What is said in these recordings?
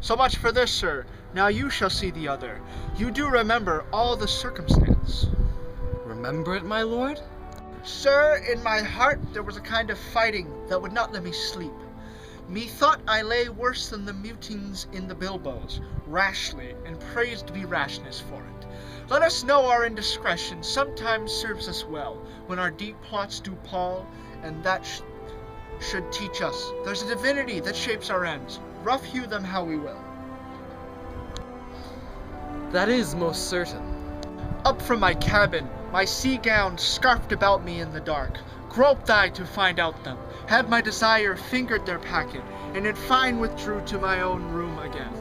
So much for this, sir. Now you shall see the other. You do remember all the circumstance. Remember it, my lord? Sir, in my heart there was a kind of fighting that would not let me sleep. Methought I lay worse than the mutings in the bilboes, rashly, and praised be rashness for it. Let us know our indiscretion sometimes serves us well, when our deep plots do pall, and that should teach us. There's a divinity that shapes our ends. Rough hew them how we will. That is most certain. Up from my cabin, my sea gown scarfed about me in the dark, groped I to find out them, had my desire fingered their packet, and in fine withdrew to my own room again,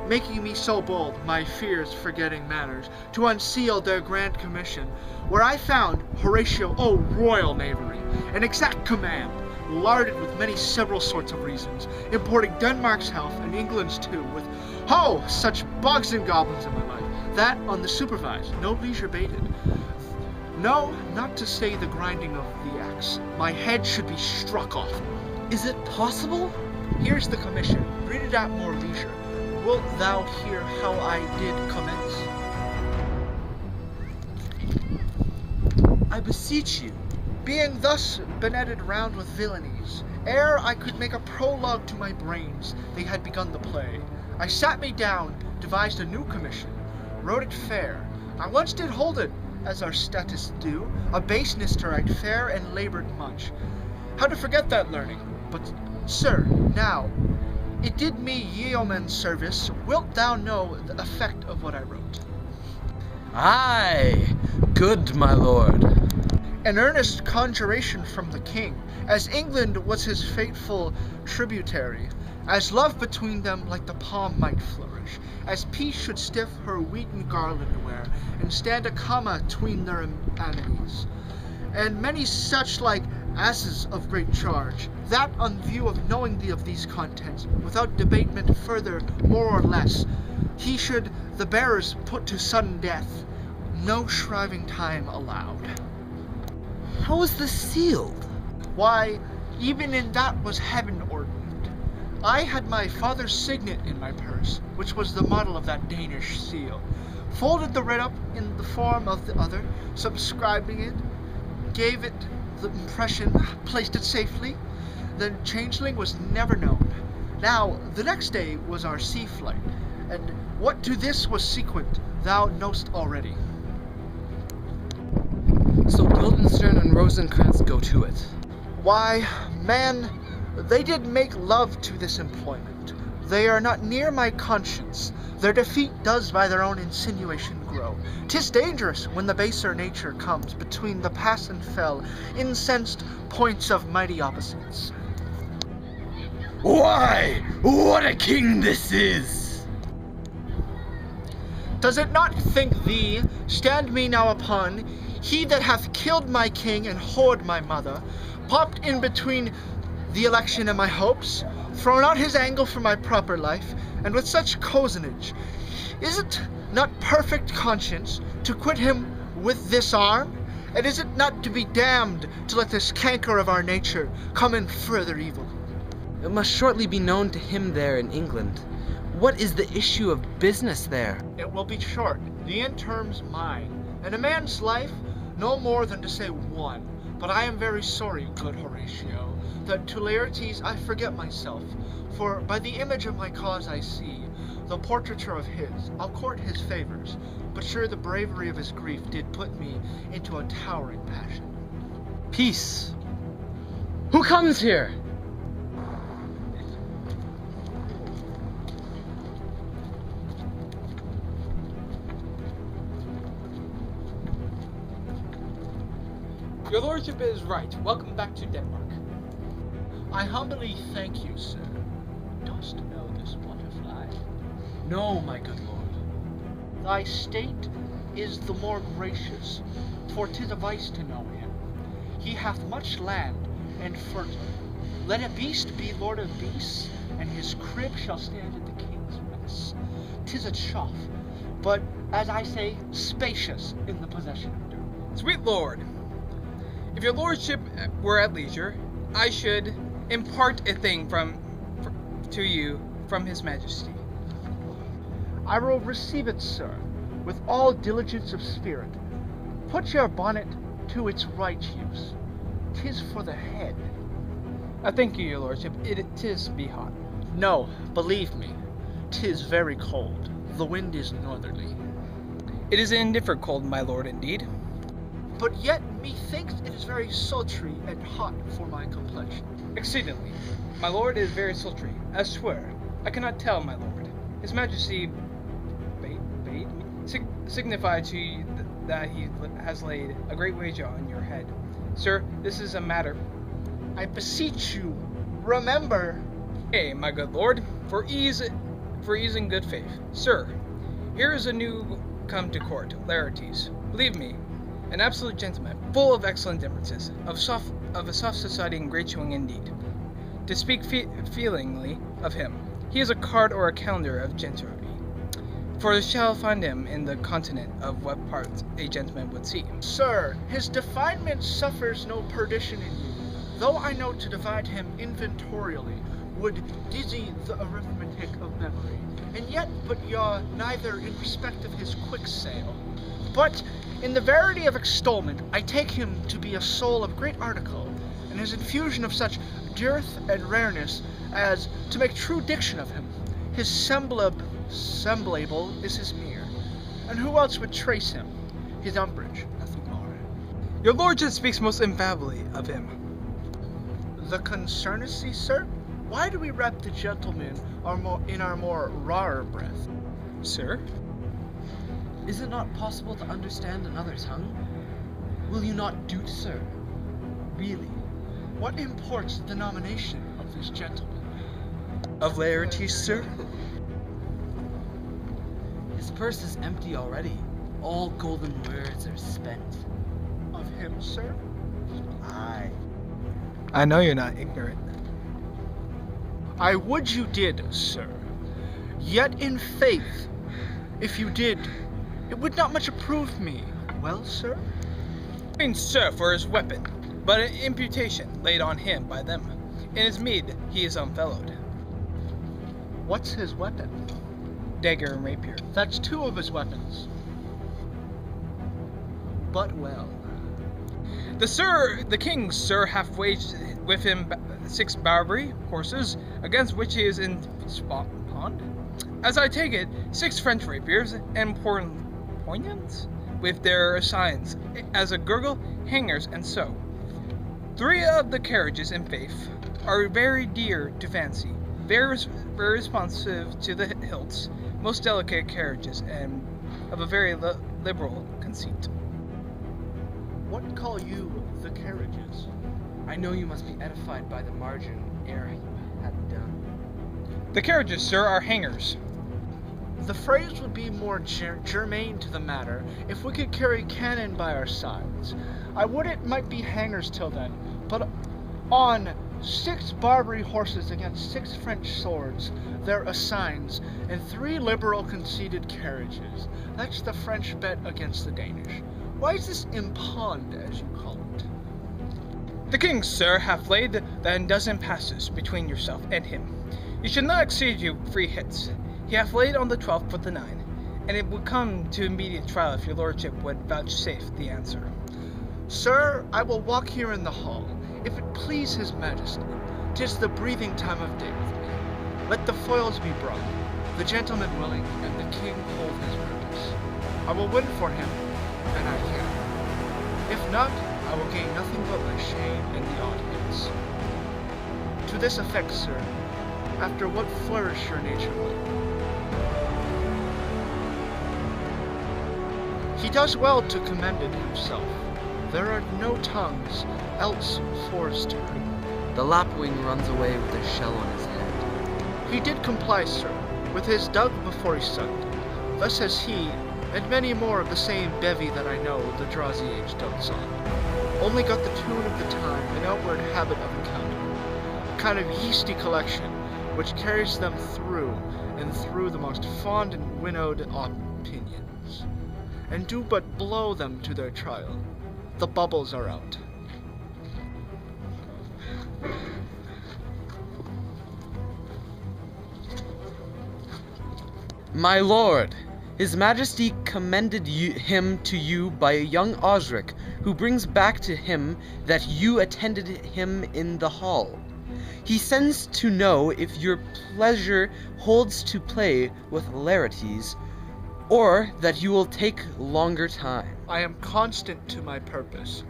making me so bold, my fears forgetting manners, to unseal their grand commission, where I found Horatio, royal knavery, an exact command, larded with many several sorts of reasons, importing Denmark's health and England's too, with, such bugs and goblins in my life, that on the supervised, no leisure bated. No, not to say the grinding of the axe. My head should be struck off. Is it possible? Here's the commission. Read it at more leisure. Wilt thou hear how I did commence? I beseech you. Being thus benetted round with villainies, ere I could make a prologue to my brains, they had begun the play. I sat me down, devised a new commission, wrote it fair. I once did hold it, as our statists do, a baseness to write fair and labored much. How to forget that learning? But, sir, now, it did me yeoman's service. Wilt thou know the effect of what I wrote? Aye, good, my lord. An earnest conjuration from the king, as England was his faithful tributary, as love between them like the palm might flourish, as peace should stiff her wheaten garland wear, and stand a comma tween their enemies, and many such like asses of great charge, that on view of knowing thee of these contents, without debatement further, more or less, he should the bearers put to sudden death, no shriving time allowed. How is this sealed? Why, even in that was heaven ordained. I had my father's signet in my purse, which was the model of that Danish seal, folded the writ up in the form of the other, subscribing it, gave it the impression, placed it safely. The changeling was never known. Now, the next day was our sea flight, and what to this was sequent, thou knowst already. So Guildenstern and Rosencrantz go to it. Why, man, they did make love to this employment. They are not near my conscience. Their defeat does by their own insinuation grow. 'Tis dangerous when the baser nature comes between the pass and fell, incensed points of mighty opposites. Why, what a king this is! Does it not think thee, stand me now upon, he that hath killed my king and whored my mother, popped in between the election and my hopes, thrown out his angle for my proper life, and with such cozenage, is it not perfect conscience to quit him with this arm? And is it not to be damned to let this canker of our nature come in further evil? It must shortly be known to him there in England. What is the issue of business there? It will be short. The interim's mine, and a man's life no more than to say one. But I am very sorry, good Horatio, that to Laertes I forget myself, for by the image of my cause I see, the portraiture of his, I'll court his favors, but sure the bravery of his grief did put me into a towering passion. Peace. Who comes here? Your lordship is right. Welcome back to Denmark. I humbly thank you, sir. Dost know this butterfly? No, my good lord. Thy state is the more gracious, for 'tis a vice to know him. He hath much land and fertile. Let a beast be lord of beasts, and his crib shall stand at the king's mess. 'Tis a chough, but, as I say, spacious in the possession of dirt. Sweet lord, if your lordship were at leisure, I should impart a thing to you from his majesty. I will receive it, sir, with all diligence of spirit. Put your bonnet to its right use. 'Tis for the head. I thank you, your lordship. Tis be hot. No, believe me, 'tis very cold. The wind is northerly. It is an indifferent cold, my lord, indeed. But yet methinks it is very sultry and hot for my complexion. Exceedingly. My lord is very sultry. I swear, I cannot tell, my lord. His Majesty bade me signify to you that he has laid a great wager on your head. Sir, this is a matter. I beseech you, remember. Hey, my good lord, for ease and good faith. Sir, here is a new come to court, Laertes. Believe me, an absolute gentleman, full of excellent differences, of a soft society and great showing indeed. To speak feelingly of him, he is a card or a calendar of gentry. For shall find him in the continent of what parts a gentleman would see. Sir, his definement suffers no perdition in you, though I know to divide him inventorially would dizzy the arithmetic of memory, and yet put yaw neither in respect of his quick sale. But in the verity of extolment, I take him to be a soul of great article, and his infusion of such dearth and rareness as to make true diction of him. His semblable is his mere, and who else would trace him? His umbrage, nothing more. Your lordship speaks most infallibly of him. The concernacy, sir? Why do we rep the gentleman in our more rarer breath? Sir? Is it not possible to understand another tongue? Will you not do't, sir? Really? What imports the nomination of this gentleman? Of Laertes, sir? His purse is empty already. All golden words are spent. Of him, sir? Aye. I know you're not ignorant. I would you did, sir. Yet in faith, if you did, it would not much approve me. Well, sir? I mean, sir, for his weapon, but an imputation laid on him by them. In his meed, he is unfellowed. What's his weapon? Dagger and rapier. That's two of his weapons. But well. The king, sir, hath waged with him 6 Barbary horses, against which he is in pond. As I take it, 6 French rapiers and poignards, with their signs, as a gurgle, hangers, and so. 3 of the carriages, in faith, are very dear to fancy, very responsive to the hilts, most delicate carriages, and of a very liberal conceit. What call you the carriages? I know you must be edified by the margin ere you had done. The carriages, sir, are hangers. The phrase would be more germane to the matter if we could carry cannon by our sides. I would it might be hangers till then, but on 6 Barbary horses against 6 French swords, there assigns, and 3 liberal conceited carriages. That's the French bet against the Danish. Why is this impond, as you call it? The king, sir, hath laid the dozen passes between yourself and him. You should not exceed you 3 hits. He hath laid on the 12th for the 9, and it would come to immediate trial if your lordship would vouchsafe the answer. Sir, I will walk here in the hall, if it please his majesty. 'Tis the breathing time of day with me. Let the foils be brought, the gentleman willing, and the king hold his purpose. I will win for him, and I can. If not, I will gain nothing but my shame and the audience. To this effect, sir, after what flourish your nature will. He does well to commend it himself. There are no tongues, else forced to him. The lapwing runs away with a shell on his head. He did comply, sir, with his dug before he sucked. Thus has he, and many more of the same bevy that I know the drowsy age dotes on, only got the tune of the time and outward habit of encounter, a kind of yeasty collection, which carries them through and through the most fond and winnowed opinions, and do but blow them to their trial. The bubbles are out. My lord, His Majesty commended him to you by a young Osric, who brings back to him that you attended him in the hall. He sends to know if your pleasure holds to play with Laertes, or that you will take longer time. I am constant to my purpose.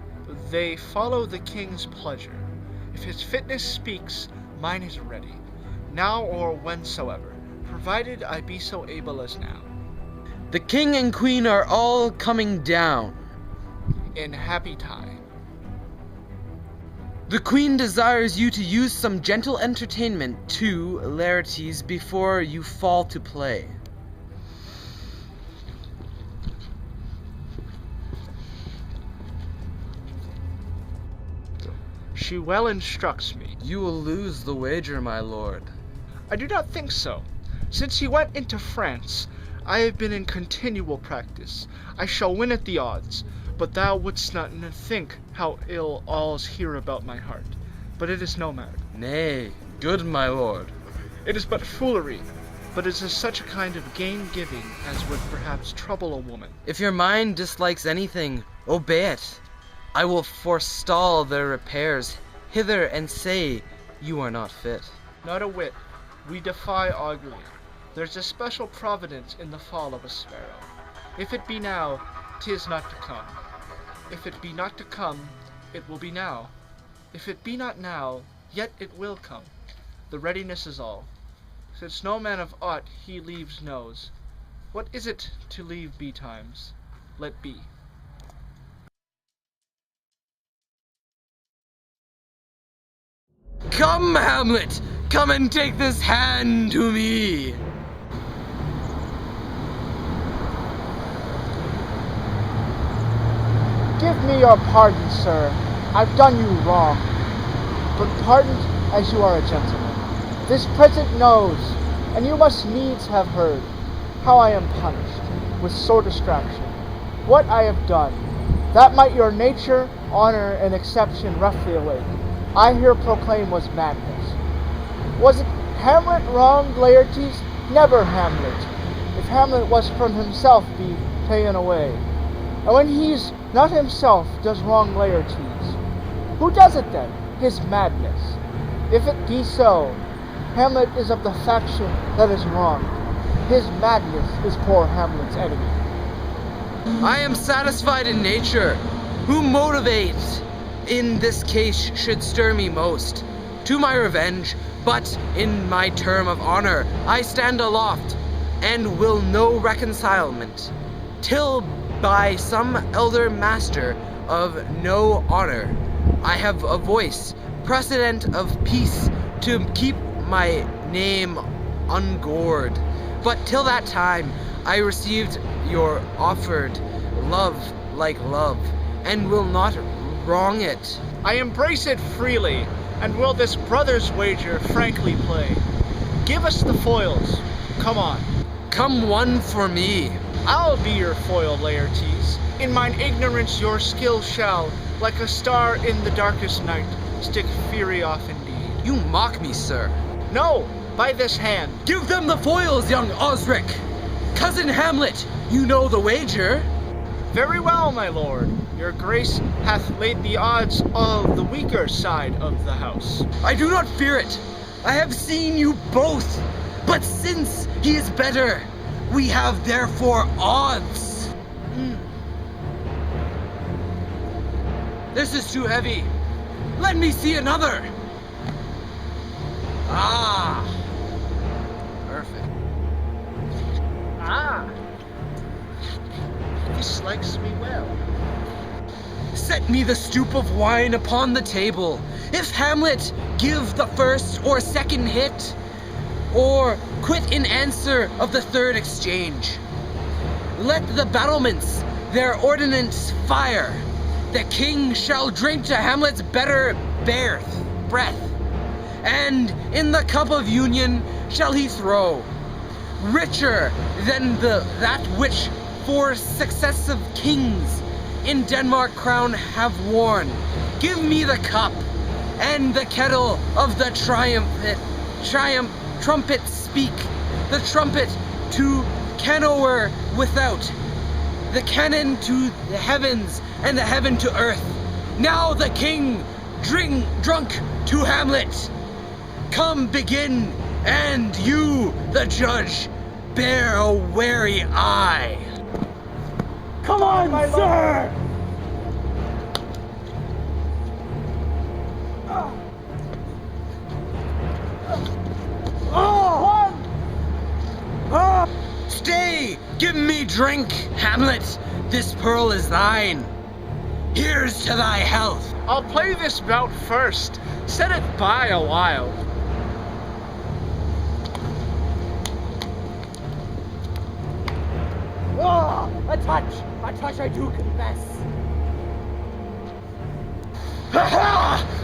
They follow the king's pleasure. If his fitness speaks, mine is ready, now or whensoever, provided I be so able as now. The king and queen are all coming down. In happy time. The queen desires you to use some gentle entertainment to Laertes before you fall to play. She well instructs me. You will lose the wager, my lord. I do not think so. Since he went into France, I have been in continual practice. I shall win at the odds, but thou wouldst not think how ill all's here about my heart. But it is no matter. Nay, good my lord. It is but foolery, but it is such a kind of gain-giving as would perhaps trouble a woman. If your mind dislikes anything, obey it. I will forestall their repairs hither and say you are not fit. Not a whit. We defy augury. There's a special providence in the fall of a sparrow. If it be now, 'tis not to come. If it be not to come, it will be now. If it be not now, yet it will come. The readiness is all. Since no man of aught he leaves knows. What is it to leave betimes? Let be. Come, Hamlet! Come and take this hand to me! Give me your pardon, sir. I've done you wrong. But pardoned as you are a gentleman. This present knows, and you must needs have heard, how I am punished, with sore distraction. What I have done, that might your nature, honor, and exception roughly awake, I here proclaim was madness. Was it Hamlet wronged Laertes? Never Hamlet. If Hamlet was from himself be ta'en away. And when he's not himself does wrong Laertes, who does it then? His madness. If it be so, Hamlet is of the faction that is wrong. His madness is poor Hamlet's enemy. I am satisfied in nature. Who motivates in this case should stir me most to my revenge, but in my term of honor I stand aloft, and will no reconcilement, till by some elder master of no honor I have a voice, precedent of peace, to keep my name ungored. But till that time I received your offered love like love, and will not wrong it. I embrace it freely, and will this brother's wager frankly play. Give us the foils. Come on. Come one for me. I'll be your foil, Laertes. In mine ignorance your skill shall, like a star in the darkest night, stick fury off indeed. You mock me, sir. No, by this hand. Give them the foils, young Osric. Cousin Hamlet, you know the wager. Very well, my lord. Your grace hath laid the odds of the weaker side of the house. I do not fear it. I have seen you both. But since he is better, we have therefore odds. This is too heavy. Let me see another. Ah. Perfect. Ah. This likes me well. Set me the stoup of wine upon the table. If Hamlet give the first or second hit, or quit in answer of the third exchange, let the battlements their ordnance fire. The king shall drink to Hamlet's better breath, and in the cup of union shall he throw, richer than that which 4 successive kings in Denmark crown have worn. Give me the cup, and the kettle of the trumpet speak, the trumpet to Canower without, the cannon to the heavens, and the heaven to earth. Now the king, drunk to Hamlet. Come begin, and you, the judge, bear a wary eye. Come on, sir! Stay! Give me drink, Hamlet! This pearl is thine. Here's to thy health. I'll play this bout first. Set it by a while. A touch I do confess.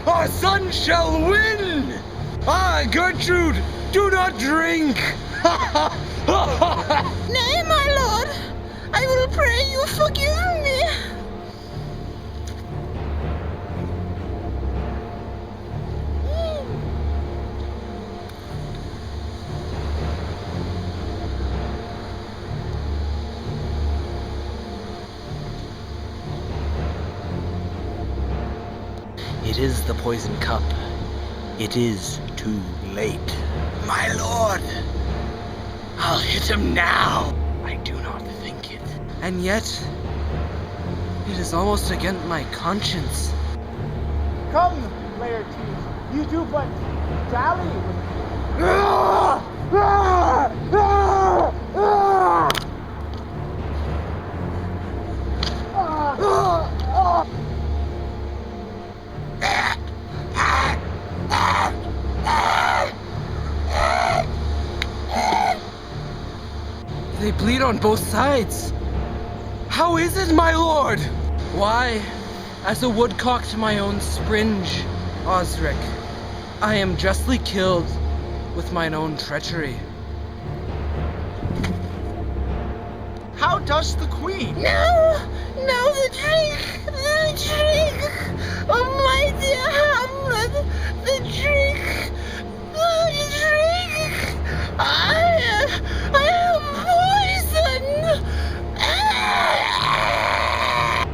Our son shall win! Ah, Gertrude, do not drink! Nay, my lord, I will pray you forgive me. It is the poison cup. It is too late. My lord! I'll hit him now! I do not think it. And yet, it is almost against my conscience. Come, Laertes, you do but dally with me. They bleed on both sides. How is it, my lord? Why, as a woodcock to my own springe, Osric, I am justly killed with mine own treachery. How does the queen? Now the drink, oh my dear Hamlet, the drink. I am poisoned.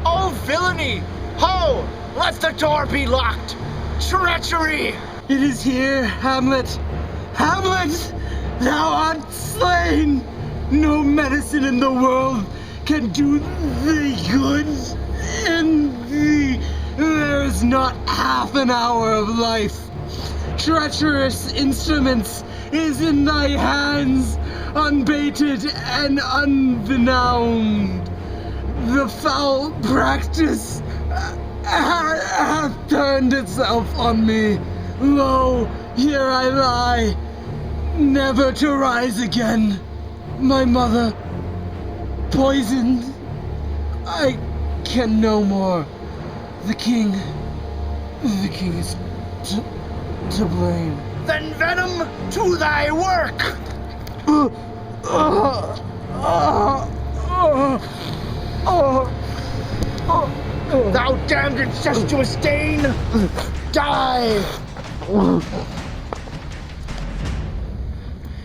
Oh, villainy! Ho! Let the door be locked! Treachery! It is here, Hamlet. Hamlet, thou art slain. No medicine in the world can do thee good. In thee there is not half an hour of life. Treacherous instruments is in thy hands, unbaited and unbeknown. The foul practice hath turned itself on me. Lo, here I lie, never to rise again. My mother, poisoned. I can no more. The king is to blame. Then venom to thy work! Thou damned incestuous Dane! Die!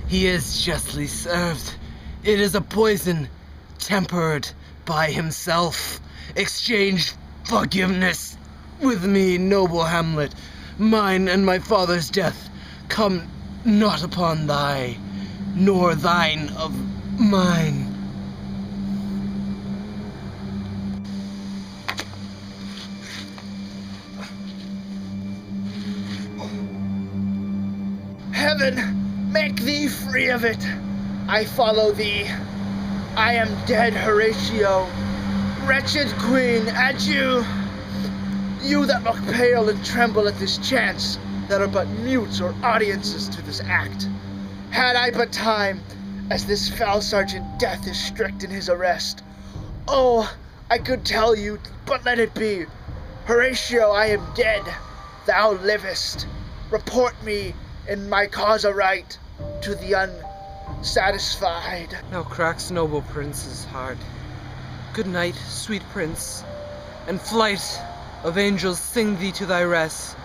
He is justly served. It is a poison tempered by himself. Exchange forgiveness with me, noble Hamlet. Mine and my father's death come not upon thy, nor thine of mine. Heaven, make thee free of it. I follow thee. I am dead, Horatio. Wretched queen, adieu. You that look pale and tremble at this chance, that are but mutes or audiences to this act. Had I but time, as this foul Sergeant Death is strict in his arrest. Oh, I could tell you, but let it be. Horatio, I am dead. Thou livest. Report me in my cause aright to the unsatisfied. Now cracks noble prince's heart. Good night, sweet prince, and flight of angels sing thee to thy rest.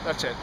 That's it.